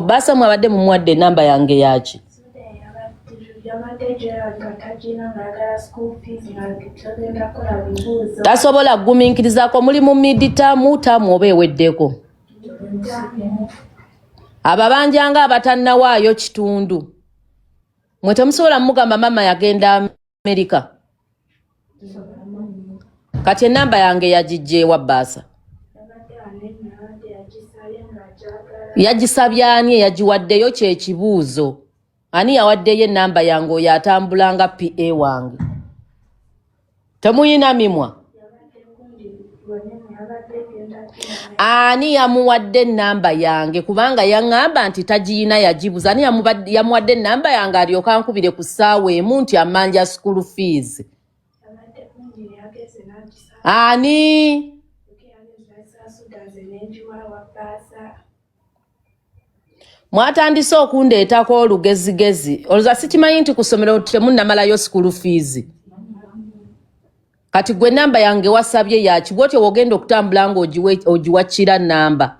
Basa mwabadde mumuwadde namba yange yaki? Tasobola kugumiikirizaako muli mu miditamu tamu oba eweddeko. Ababanjanga abatannawaayo kitundu. Mwe temusobola mugamba mama yagenda Amerika. Kati enamba yange yagijje ewa Basa. Yagisabye ani yagiwaddeyo kye kibuuzo. Ani yawaddeyo enamba yange oyo atambulanga PA wange. Temuyina mimwa. Ani yamuwadde enamba yange kubanga yaŋŋamba nti tagiyina yagibuuza. Ani yamuwadde enamba yange alyoka ankubire ku ssaawa emu nti amanja school fees. Ani? Mwatandise okundeetako olugezigezi. Olowooza sikimanyi nti ku ssomero temunnamalayo school fees. Kati gwe namba yange wasabye yaki bw'otyo wogenda okutambula ng'ogiwakira namba.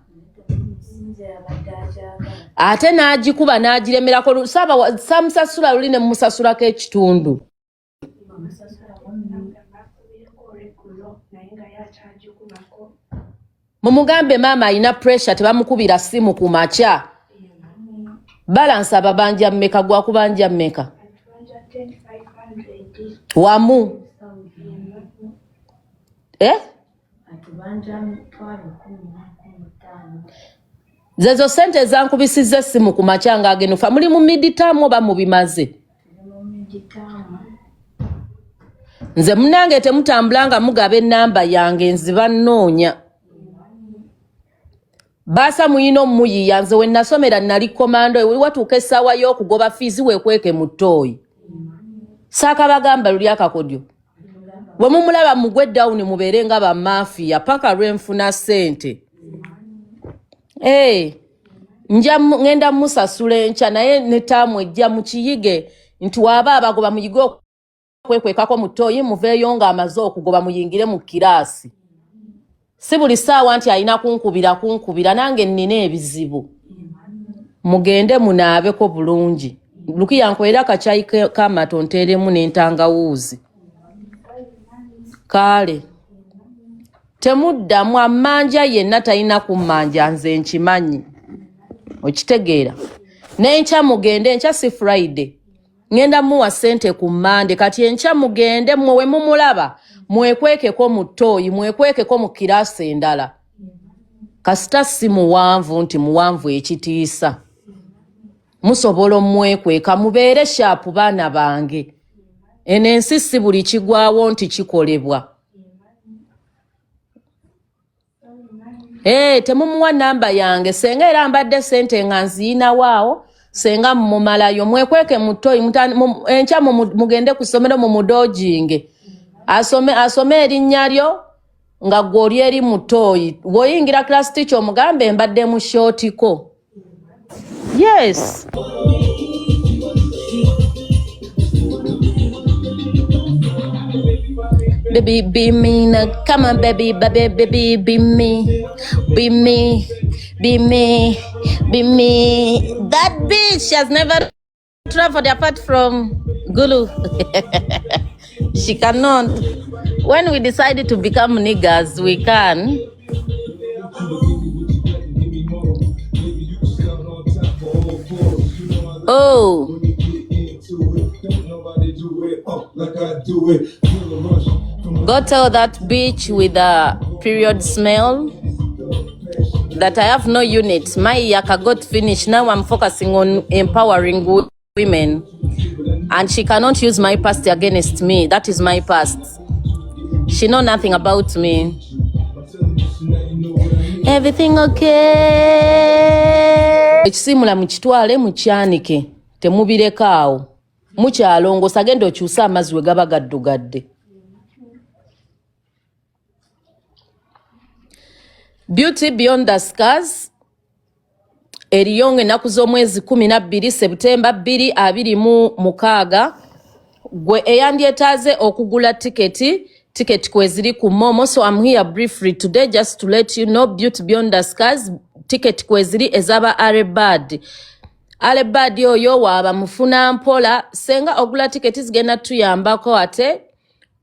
Ate n'agikuba n'agiremerako samusasula luli ne mumusasulako ekitundu. Mumugambe maama alina pressure tebamukubira simu ku makya. Balance ababanja mmeka gwa kubanja mmeka? Wamu. Zezo sente zankubisize simu ku makya nga agenufa muli mu miditamu oba mubimaze? Nze munange temutambulanga mugaba enamba yange nziba nnoonya. Basa muyina omuyiya nze we nasomera nali komando watuuka essaawa y'okugoba fiizi weekweke mu ttooyi. Saakabagamba luli akakodyo. Bwe mumulaba mugwe down mubeere nga bamafiya paka lwenfuna ssente. Ngenda musasula enkya naye ne taamu ejja mukiyige nti waaba abagoba muyige okwekwekako mu ttooyi muveeyo nga amaze okugoba muyingire mu kiraasi. Si buli ssaawa nti alina kunkubira nange nnina ebizibu. Mugende munaabeko bulungi. Lukiya nkolera akacaayi k'amata onteeremu n'entangawuuzi. Kale. Temuddamu amanja yenna talina kummanja nze nkimanyi. Okitegeera. N'enkya mugende enkya si Friday. Ngenda muwa ssente ku Monday kati enkya mugende mmwe we mumulaba. Mwekwekeko mu ttooyi, mwekwekeko mu kiraasi endala. Kasita si muwanvu nti muwanvu ekitiisa. Musobola omwekweka mubeere shaapu baana bange. Eno ensi si buli kigwawo nti kikolebwa. Temumuwa namba yange senga era mbadde ssente nga nziyina waawo senga mumalayo mwekweke mu ttooyi enkya mugende ku ssomero mu mudojinge. Asome erinnya lyo nga gw'oli eri mu ttooyi. Bw'oyingira class teacher omugambe mbadde mu shootiko. Yes. Baby, be me now. Come on, baby, baby, be me. Be me. Be me. Be me. That bitch has never traveled apart from Gulu. She cannot. When we decided to become niggas, we can. Oh. Go tell that bitch with a period smell that I have no unit. My yaka got finished. Now I'm focusing on empowering women. And she cannot use my past against me. That is my past. She know nothing about me. Everything okay? Ekisimula mukitwale mukyanike. Temubirekaawo. Mukyalongosa genda okyusa amazzi we gaba gaddugadde. Beauty Beyond the Scars. Eriyo ennaku z'omwezi 12 Septemba 2026 gwe eyandyetaaze okugula ticket kweziri ku Momo. So I'm here briefly today just to let you know Beauty Beyond the Scars ticket kweziri ezaba Arebad. Arebad yoyo waba mufuna mpola senga ogula ticket zigenda tuyambako ate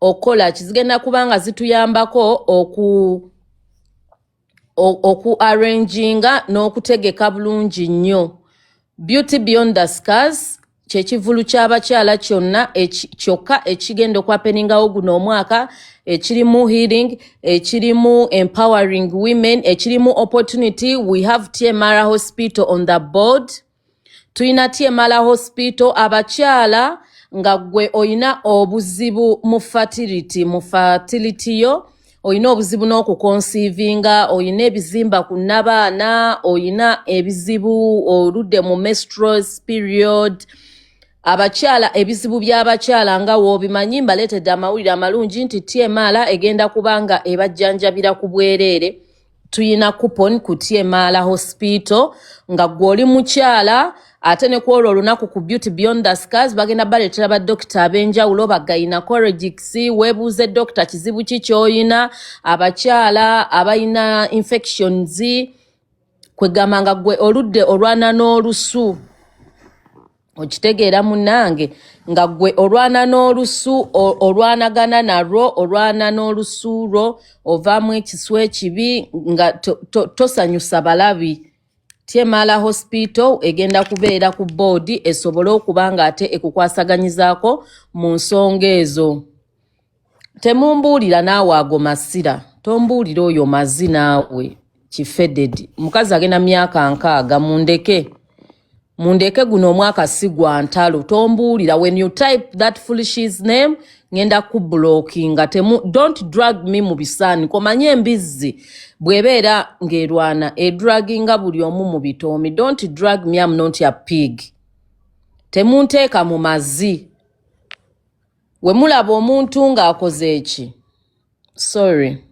okola kizigenda kubanga zituyambako oku arranginga n'okutegeka bulungi nnyo. Beauty Beyond the Scars kyekivulu ky'abakyala kyonna kyokka ekigenda okwapeningawo guno omwaka ekirimu healing, ekirimu empowering women, ekirimu opportunity. We have TMR Hospital on the board. Tuina TMR Hospital abakyala nga gwe oyina obuzibu mu fertility yo, oyina obuzibu n'okuconceivinga, oyina ebizimba ku nabaana, oyina ebizibu oludde mu menstrual period. Abakyala ebizibu by'abakyala nga woobimanyi mbaleetedde amawulire amalungi nti TMR egenda kubanga ebajjanjabira ku bwereere. Tuyina coupon ku TMR Hospital nga gw'oli mukyala ate ne kwolwo olunaku ku Beauty Beyond the Scars bagenda baleetera baddokita ab'enjawulo ba gynecologists weebuuze dokita kizibu ki ky'oyina. Abakyala abayina infections kwegamba nga gwe oludde olwana n'olusu okitegeera munnange nga gwe olwana n'olusu olwanagana nalwo olwana n'olusu lwo ovaamu ekiswa ekibi nga tosanyusa balabi. TMR Hospital egenda kubeera ku board esobole okuba nga ate ekukwasaganyizaako mu nsonga ezo. Temumbuulira naawe ago masira, tombuulira oyo mazi naawe kifededi. Mukazi agenda myaka 6 mundeke guno omwaka si gwa ntalo. Tombuulira, when you type that foolish's name ngenda ku blockinga. Don't drag me mu bisaani. Komanye embizzi bwebeera ng'erwana edraginga buli omu mu bitoomi. Don't drag me, I'm not a pig. Temunteeka mu mazzi. We mulaba omuntu ng'akoze eki. Sorry.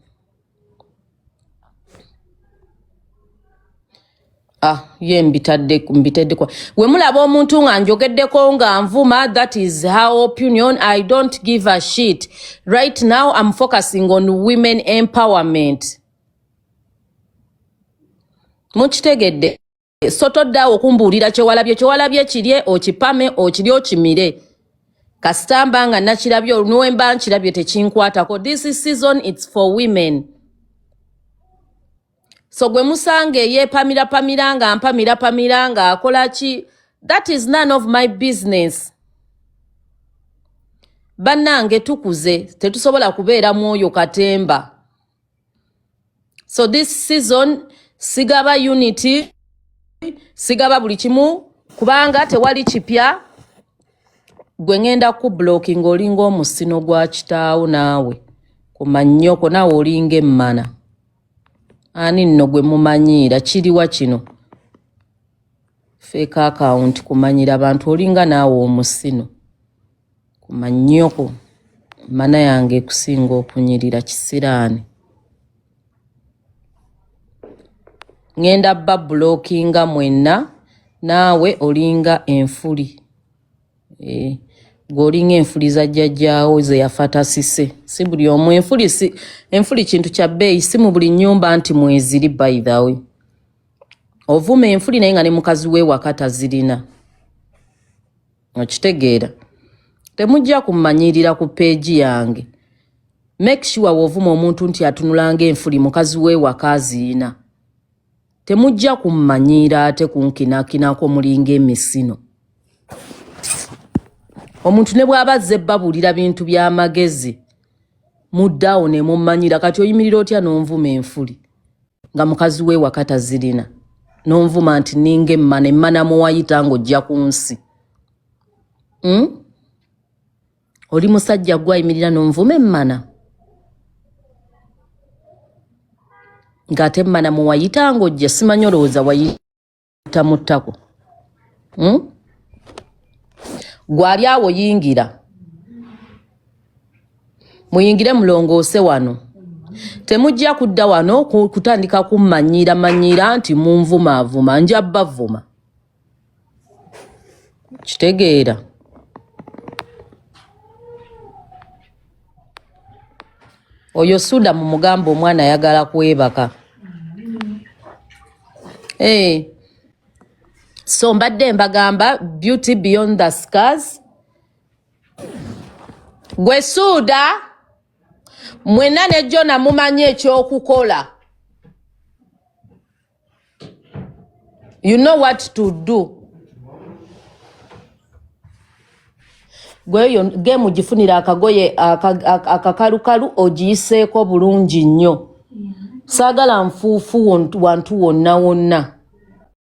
Ye mbitedde kwa. We mulaba omuntu nga njogeddeko nga nvuma, that is her opinion. I don't give a shit. Right now I'm focusing on women empowerment. Mukitegedde. Sotoddawo okumbuulira kyewalabye kirye okipame okiri okimire. Kasitamba nga nakirabye olwemba nkirabye tekinkwatako. This season it's for women. So gwe musange yeepamira nga mpamira nga akola ki, that is none of my business. Bannange tukuze tetusobola kubeera mwoyo katemba. So this season sigaba unity, sigaba buli kimu kubanga tewali kipya. Gwe ngenda ku blocking olinga omusino gwa kitaawo naawe kumanyoko naawe olinga emmana. Ani nno gwe mumanyiira kiriwa kino fake account kumanyira abantu olinga naawe omusino kumanyoko mana yange kusinga okunyirira kisiraani. Ngenda bba blockinga mwenna naawe olinga enfuli. Gwolinga enfuli za jjajjaawo ze yafata sise. Si buli omu enfuli kintu kya bbeeyi, si mu buli nnyumba nti mweziri by the way. Ovuma enfuli naye nga ne mukazi we wakata zirina. Okitegeera. Temujja kumanyirira ku peegi yange. Make sure wovuma omuntu nti atunulanga enfuli mukazi we wakaziina. Temujja kumanyira ate kunkinakinako mulinga emisino. Omuntu ne bw'aba azze babulira bintu by'amagezi muddawo ne mumanyira kati oyimirira otya n'onvuma enfuli nga mukazi we wakata zirina n'onvuma nti ninga emmana muwayita ng'ojja ku nsi. Oli musajja gwayimirira n'onvuma emmana ng'ate emmana muwayita ng'ojja simanyi olowooza wayita mu ttako. Gwali awo yingira. Muyingire mulongoose wano. Temujja kudda wano kutandika kumanyira nti munvuma nja bavuma. Kitegeera. Oyo Suda mu mugamba omwana ayagala kwebaka. So mbadde mbagamba beauty beyond the scars. Gwe Suuda mwenna ne Jona mumanye ekyokukola. You know what to do. Gweyo gemu gifunira akagoye akakalukalu ogiyiseeko bulungi nnyo. Saagala nfuufu wantu wonna wonna.